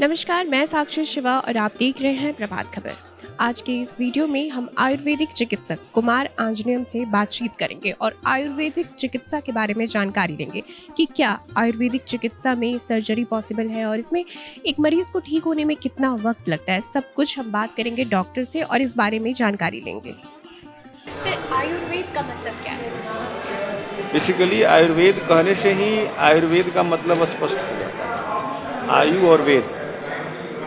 नमस्कार, मैं साक्षी शिवा और आप देख रहे हैं प्रभात खबर। आज के इस वीडियो में हम आयुर्वेदिक चिकित्सक कुमार आंजनेयम से बातचीत करेंगे और आयुर्वेदिक चिकित्सा के बारे में जानकारी लेंगे कि क्या आयुर्वेदिक चिकित्सा में सर्जरी पॉसिबल है और इसमें एक मरीज को ठीक होने में कितना वक्त लगता है। सब कुछ हम बात करेंगे डॉक्टर से और इस बारे में जानकारी लेंगे। फिर आयुर्वेद का मतलब क्या है? बेसिकली आयुर्वेद कहने से ही आयुर्वेद का मतलब स्पष्ट हो जाता है। आयु और वेद,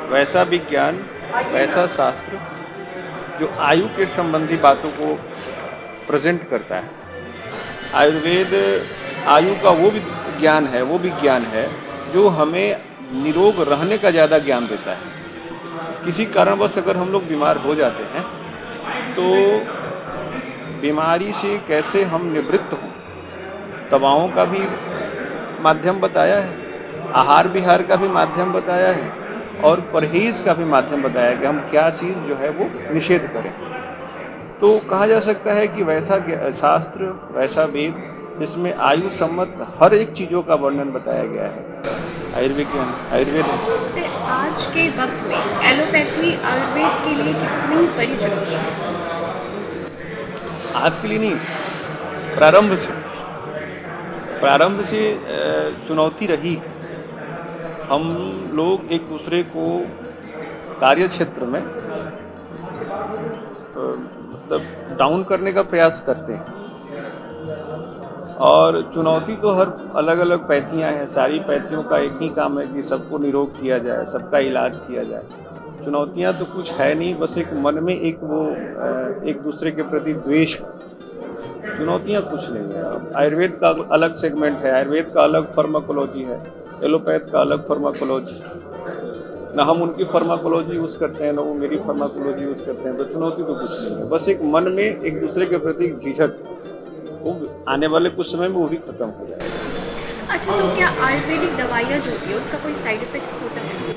वैसा विज्ञान, वैसा शास्त्र जो आयु के संबंधी बातों को प्रेजेंट करता है। आयुर्वेद आयु का वो ज्ञान है, वो विज्ञान है जो हमें निरोग रहने का ज़्यादा ज्ञान देता है। किसी कारणवश अगर हम लोग बीमार हो जाते हैं तो बीमारी से कैसे हम निवृत्त हों, दवाओं का भी माध्यम बताया है, आहार विहार का भी माध्यम बताया है और परहेज का भी माध्यम बताया है कि हम क्या चीज़ जो है वो निषेध करें। तो कहा जा सकता है कि वैसा शास्त्र, वैसा वेद जिसमें आयु सम्मत हर एक चीज़ों का वर्णन बताया गया है, आयुर्वेद है। से आज के वक्त में एलोपैथी आयुर्वेद के लिए कितनी बड़ी चुनौती है? आज के लिए नहीं, प्रारंभ से प्रारंभ से चुनौती रही। हम लोग एक दूसरे को कार्य क्षेत्र में मतलब डाउन करने का प्रयास करते हैं और चुनौती तो हर अलग अलग पैथियाँ हैं। सारी पैथियों का एक ही काम है कि सबको निरोग किया जाए, सबका इलाज किया जाए। चुनौतियाँ तो कुछ है नहीं, बस एक मन में एक वो एक दूसरे के प्रति द्वेष। चुनौतियाँ कुछ नहीं है। आयुर्वेद का अलग सेगमेंट है, आयुर्वेद का अलग फार्माकोलॉजी है, एलोपैथ का अलग फार्माकोलॉजी। ना हम उनकी फार्माकोलॉजी यूज़ करते हैं, ना वो मेरी फार्माकोलॉजी यूज़ करते हैं। तो चुनौती तो कुछ नहीं है, बस एक मन में एक दूसरे के प्रति झिझक, वो आने वाले कुछ समय में वो भी खत्म हो जाएगा। अच्छा, तो क्या आयुर्वेदिक दवाइयाँ जो होती है उसका कोई साइड इफेक्ट होता है?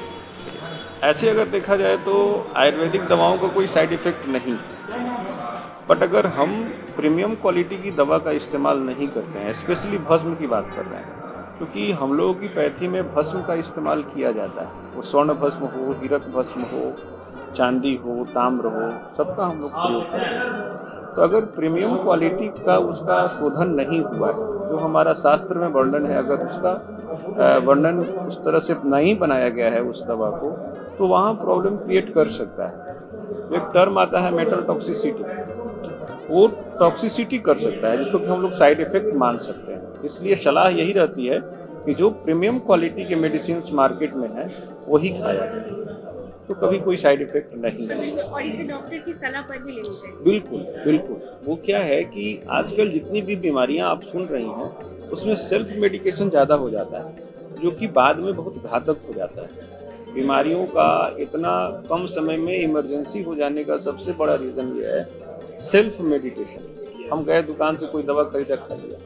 ऐसे अगर देखा जाए तो आयुर्वेदिक दवाओं का कोई साइड इफेक्ट नहीं, बट अगर हम प्रीमियम क्वालिटी की दवा का इस्तेमाल नहीं करते हैं, स्पेशली भस्म की बात कर रहे हैं, क्योंकि हम लोगों की पैथी में भस्म का इस्तेमाल किया जाता है। वो स्वर्ण भस्म हो, हीरक भस्म हो, चांदी हो, ताम्र हो, सबका हम लोग प्रयोग करते हैं। तो अगर प्रीमियम क्वालिटी का उसका शोधन नहीं हुआ है, जो हमारा शास्त्र में वर्णन है, अगर उसका वर्णन उस तरह से नहीं बनाया गया है उस दवा को, तो वहाँ प्रॉब्लम क्रिएट कर सकता है। एक टर्म आता है मेटल टॉक्सिसिटी, वो टॉक्सिसिटी कर सकता है जिसको कि हम लोग साइड इफेक्ट मान सकते हैं। इसलिए सलाह यही रहती है कि जो प्रीमियम क्वालिटी के मेडिसिन मार्केट में है वही खाया जाए, तो कभी कोई साइड इफेक्ट नहीं है। और इसे डॉक्टर की सलाह पर भी लेनी चाहिए। बिल्कुल बिल्कुल। वो क्या है कि आजकल जितनी भी बीमारियां आप सुन रही हैं उसमें सेल्फ मेडिकेशन ज़्यादा हो जाता है, जो कि बाद में बहुत घातक हो जाता है। बीमारियों का इतना कम समय में इमरजेंसी हो जाने का सबसे बड़ा रीज़न ये है सेल्फ मेडिकेशन। हम गए दुकान से कोई दवा खरीदा, खा लिया,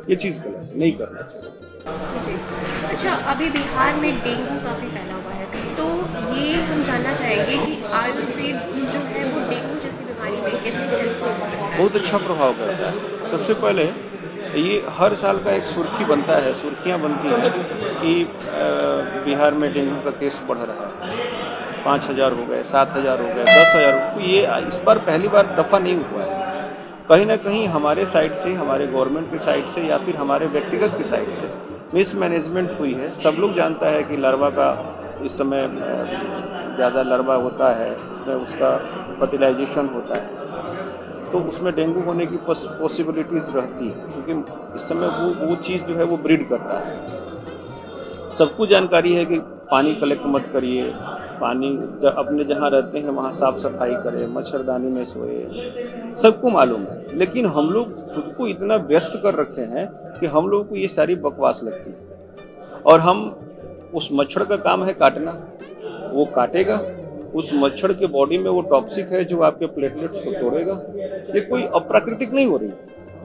ये चीज़ गलत है, नहीं करना चाहिए। जी। अच्छा, अभी बिहार में डेंगू काफ़ी फैला हुआ है, तो ये हम जानना चाहेंगे कि आयुर्वेद जो है वो डेंगू जैसी बीमारी में कैसे हेल्प करता है? बहुत अच्छा प्रभाव करता है। सबसे पहले ये हर साल का एक सुर्खी बनता है, सुर्खियाँ बनती हैं कि बिहार में डेंगू का केस बढ़ रहा है। 5,000 हो गए, 7,000 हो गए, 10,000 हो गए। ये इस बार पहली बार दफ़ा नहीं हुआ है। कहीं न कहीं हमारे साइड से, हमारे गवर्नमेंट की साइड से या फिर हमारे व्यक्तिगत की साइड से मिसमैनेजमेंट हुई है। सब लोग जानता है कि लार्वा का इस समय ज़्यादा लार्वा होता है, उसमें उसका फर्टिलाइजेशन होता है, तो उसमें डेंगू होने की पॉसिबिलिटीज़ रहती है, क्योंकि इस समय वो चीज़ जो है वो ब्रीड करता है। सबको जानकारी है कि पानी कलेक्ट मत करिए, पानी अपने जहाँ रहते हैं वहाँ साफ सफाई करें, मच्छरदानी में सोए, सबको मालूम है। लेकिन हम लोग खुद को इतना व्यस्त कर रखे हैं कि हम लोगों को ये सारी बकवास लगती है और हम उस मच्छर का काम है काटना, वो काटेगा, उस मच्छर के बॉडी में वो टॉक्सिक है जो आपके प्लेटलेट्स को तोड़ेगा। ये कोई अप्राकृतिक नहीं हो रही,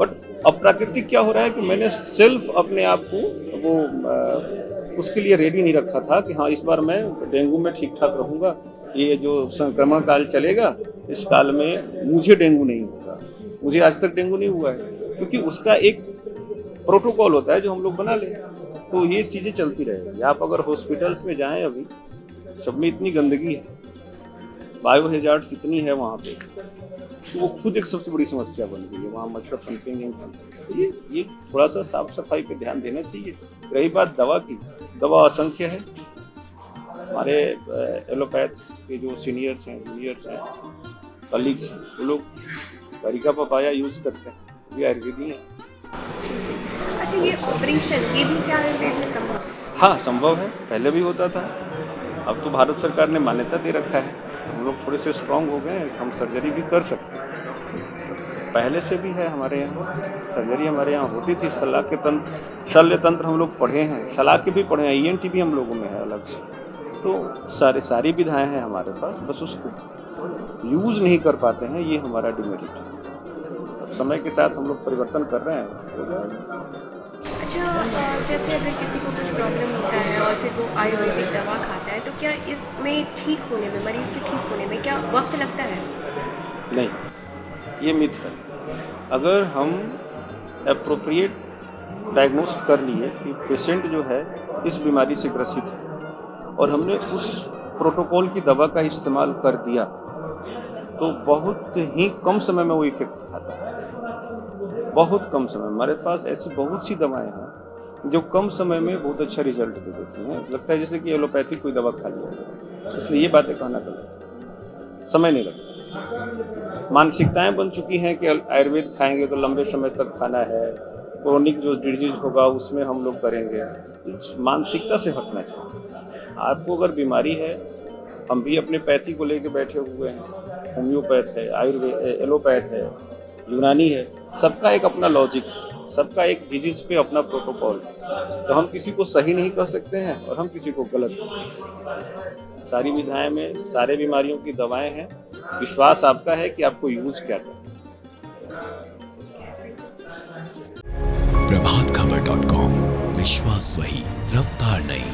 बट अप्राकृतिक क्या हो रहा है कि मैंने सेल्फ अपने आप को वो उसके लिए रेडी नहीं रखा था कि हाँ इस बार मैं डेंगू में ठीक ठाक रहूँगा, ये जो संक्रमण काल चलेगा इस काल में मुझे डेंगू नहीं होगा। मुझे आज तक डेंगू नहीं हुआ है, क्योंकि उसका एक प्रोटोकॉल होता है जो हम लोग बना लें। तो ये चीज़ें चलती रहेगी। आप अगर हॉस्पिटल्स में जाएं अभी सब में इतनी गंदगी है, बायो हैजार्ड्स इतनी है वहाँ पे, तो वो खुद एक सबसे बड़ी समस्या बन गई है। वहाँ मच्छर पनपेंगे, तो ये थोड़ा सा साफ सफाई पे ध्यान देना चाहिए। रही बात दवा की, दवा असंख्य है। हमारे एलोपैथ के जो सीनियर्स हैं, जूनियर्स हैं, कलीग्स हैं, वो लोग अरिका पपाया यूज़ करते हैं, ये आयुर्वेदी है। अच्छा, ये ऑपरेशन ये भी क्या आयुर्वेद में संभव है? हाँ, संभव है, पहले भी होता था। अब तो भारत सरकार ने मान्यता दे रखा है, हम लोग थोड़े से स्ट्रांग हो गए हैं, हम सर्जरी भी कर सकते हैं। पहले से भी है हमारे यहाँ सर्जरी, हमारे यहाँ होती थी। शल्य तंत्र हम लोग पढ़े हैं, सलाह के भी पढ़े हैं, ENT भी हम लोगों में है अलग से। तो सारी विधाएं हैं हमारे पास, बस उसको यूज़ नहीं कर पाते हैं, ये हमारा डिमेरिट है। अब समय के साथ हम लोग परिवर्तन कर रहे हैं। अच्छा, जैसे अगर किसी को कुछ प्रॉब्लम होता है और फिर वो आयुर्वेदिक दवा खाता है, तो क्या इसमें ठीक होने में, मरीज के ठीक होने में क्या वक्त लगता है? नहीं, ये मिथ है। अगर हम एप्रोप्रिएट डायग्नोस्ट कर लिए कि पेशेंट जो है इस बीमारी से ग्रसित है और हमने उस प्रोटोकॉल की दवा का इस्तेमाल कर दिया, तो बहुत ही कम समय में वो इफेक्ट आता है। बहुत कम समय, हमारे पास ऐसी बहुत सी दवाएं हैं जो कम समय में बहुत अच्छा रिजल्ट दे देती हैं। लगता है जैसे कि एलोपैथिक कोई दवा खा लिया, इसलिए ये बातें कहना गलत है। समय नहीं लगता। मानसिकताएं बन चुकी हैं कि आयुर्वेद खाएंगे तो लंबे समय तक खाना है, क्रोनिक जो डिजीज होगा उसमें हम लोग करेंगे। इस मानसिकता से हटना चाहिए। आपको अगर बीमारी है, हम भी अपने पैथी को लेके बैठे हुए हैं, होम्योपैथ है, आयुर्वेद, एलोपैथ है, यूनानी है, सबका एक अपना लॉजिक है, सबका एक डिजीज पे अपना प्रोटोकॉल है। तो हम किसी को सही नहीं कह सकते हैं और हम किसी को गलत नहीं कह सकते। सारी विधाएं में सारे बीमारियों की दवाएं हैं, विश्वास आपका है कि आपको यूज क्या करना है। प्रभातखबर.com, विश्वास वही, रफ्तार नहीं।